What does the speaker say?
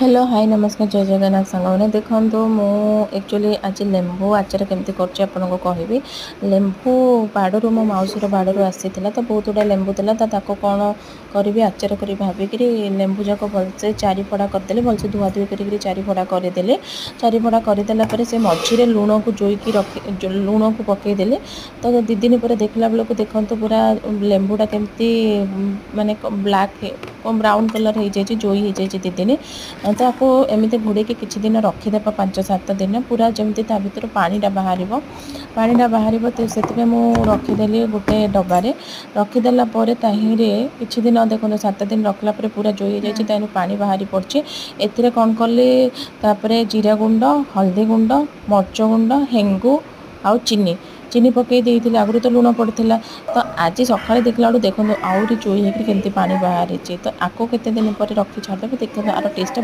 Hello hi नमस्कार जय जगन्नाथ सांगने देखो मु एक्चुअली आज लेंबू आचार केमती करको कहबी। लेंबू बाड़ू मो मौसीर बाड़ू आसी तो बहुत गुड़ा लेंबू था कौन करी आचार कर भाविक लेंबू जाक भलसे चारिफड़ा करदे भलसे धुआ धुई कर चारिफड़ा करदे। चारिफड़ा करदेला से मझीरे लुण को जोईकी रखी लुण को पकईदे तो दी दिन पर देखला बेलू देखो पूरा लेंबूटा केमती माने ब्लैक ब्राउन कलर हो जाए जोई हो जाए दी दिन तो आपको एमती घोड़े किसी दिन रखीदे 5-7 दिन पूरा जमी ता भर पानीटा बाहर पानीटा बाहर तो से मुझे रखीदेली गोटे डबारे रखीदेला किसी दिन देखो 7 दिन रखला पूरा जोई जाए पानी बाहरी पड़ी ए कौन कली जीरा गुंड हल्दी गुंड मर्च गुंड हेंगू आउ चीनी पकई देती आगु तो लुण पड़ता तो आज सका देखला देखो आहरी चोई होकर केमती पानी बाहरी तो आपको केते दिन पर रखी छाड़देवी देखो आर टेस्ट